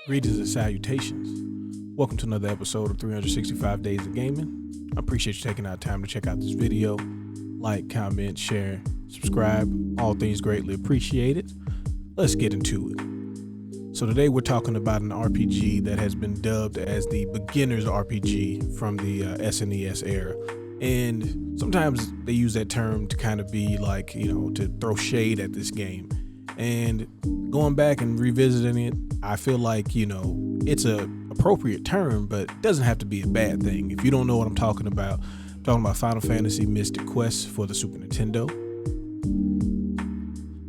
Greetings and salutations. Welcome to another episode of 365 Days of Gaming. I appreciate you taking out time to check out this video. Like, comment, share, subscribe. All things greatly appreciated. Let's get into it. So today we're talking about an RPG that has been dubbed as the beginner's RPG from the SNES era. And sometimes they use that term to kind of be like, to throw shade at this game. And going back and revisiting it, I feel like, it's a appropriate term, but it doesn't have to be a bad thing. If you don't know what I'm talking about Final Fantasy Mystic Quest for the Super Nintendo.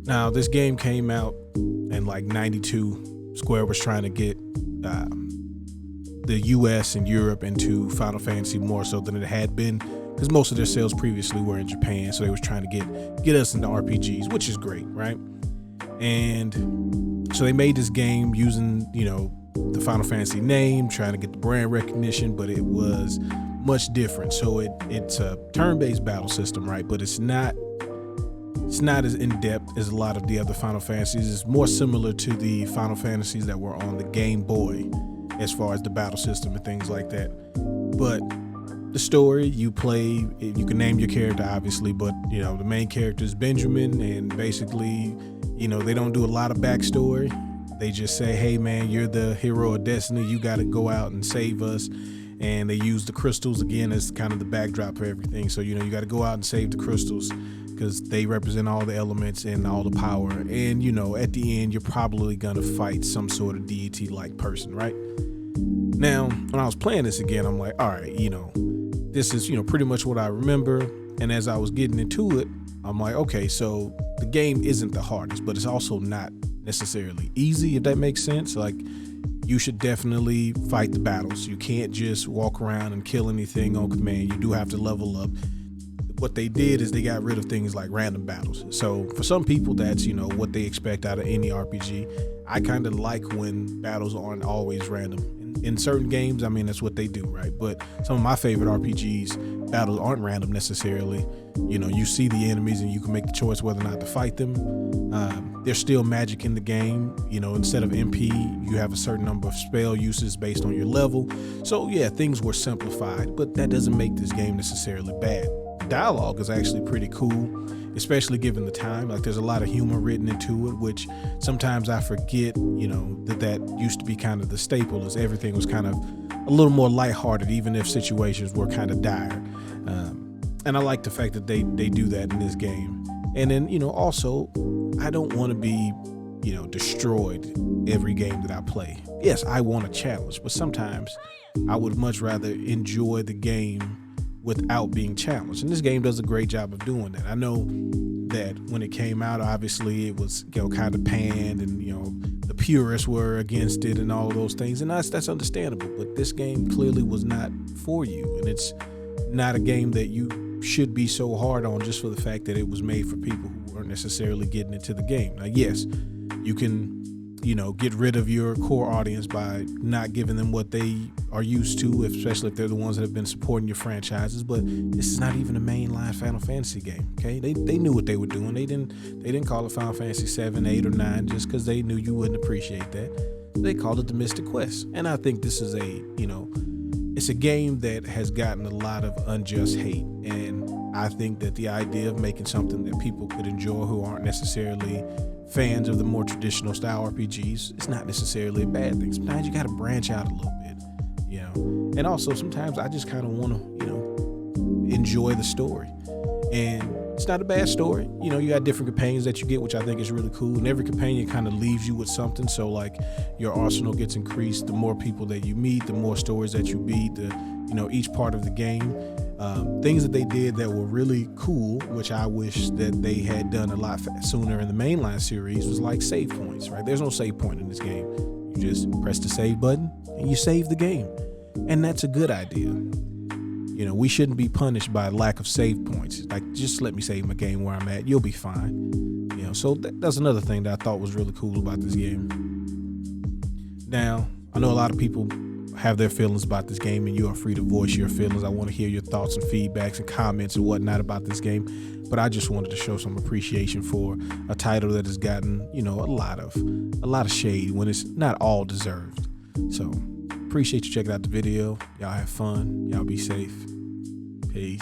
Now, this game came out in like 92. Square was trying to get the US and Europe into Final Fantasy more so than it had been, because most of their sales previously were in Japan, so they was trying to get us into RPGs, which is great, right? And so they made this game using, the Final Fantasy name, trying to get the brand recognition, but it was much different. So it's a turn-based battle system, right? But it's not as in-depth as a lot of the other Final Fantasies. It's more similar to the Final Fantasies that were on the Game Boy as far as the battle system and things like that. But the story, you can name your character, obviously, but, the main character is Benjamin, and basically, they don't do a lot of backstory. They just say, hey, man, you're the hero of destiny. You got to go out and save us. And they use the crystals, again, as kind of the backdrop for everything. So, you got to go out and save the crystals because they represent all the elements and all the power. And, at the end, you're probably going to fight some sort of deity-like person, right? Now, when I was playing this again, I'm like, all right, this is, pretty much what I remember. And as I was getting into it, I'm like, okay, so the game isn't the hardest, but it's also not necessarily easy, if that makes sense. Like, you should definitely fight the battles. You can't just walk around and kill anything on command. You do have to level up. What they did is they got rid of things like random battles. So for some people, that's, what they expect out of any RPG. I kind of like when battles aren't always random. In certain games, that's what they do, right? But some of my favorite RPGs, battles aren't random necessarily. You see the enemies and you can make the choice whether or not to fight them. There's still magic in the game. Instead of MP, you have a certain number of spell uses based on your level. So yeah, things were simplified, but that doesn't make this game necessarily bad. Dialogue is actually pretty cool, especially given the time. Like, there's a lot of humor written into it, which sometimes I forget, that used to be kind of the staple, as everything was kind of a little more lighthearted, even if situations were kind of dire. And I like the fact that they do that in this game. And then, also, I don't want to be, destroyed every game that I play. Yes, I want a challenge, but sometimes I would much rather enjoy the game without being challenged. And this game does a great job of doing that. I know that when it came out, obviously it was, kind of panned, and, the purists were against it and all those things. And that's understandable, but this game clearly was not for you. And it's not a game that you should be so hard on just for the fact that it was made for people who weren't necessarily getting into the game. Now, yes, you can, get rid of your core audience by not giving them what they are used to, especially if they're the ones that have been supporting your franchises. But this is not even a mainline Final Fantasy game. Okay, they knew what they were doing. They didn't call it Final Fantasy 7, 8, or 9 just because they knew you wouldn't appreciate that. They called it the Mystic Quest, and I think this is it's a game that has gotten a lot of unjust hate, and I think that the idea of making something that people could enjoy who aren't necessarily fans of the more traditional style RPGs, it's not necessarily a bad thing. Sometimes you got to branch out a little bit, and also sometimes I just kind of want to, enjoy the story. And it's not a bad story. You got different companions that you get, which I think is really cool. And every companion kind of leaves you with something. So like your arsenal gets increased. The more people that you meet, the more stories that you beat, each part of the game. Things that they did that were really cool, which I wish that they had done a lot sooner in the mainline series, was like save points, right? There's no save point in this game. You just press the save button and you save the game. And that's a good idea. We shouldn't be punished by lack of save points. Like, just let me save my game where I'm at. You'll be fine. So that's another thing that I thought was really cool about this game. Now, I know a lot of people have their feelings about this game, and you are free to voice your feelings. I want to hear your thoughts and feedbacks and comments and whatnot about this game. But I just wanted to show some appreciation for a title that has gotten, a lot of shade when it's not all deserved. So appreciate you checking out the video. Y'all have fun. Y'all be safe. Peace.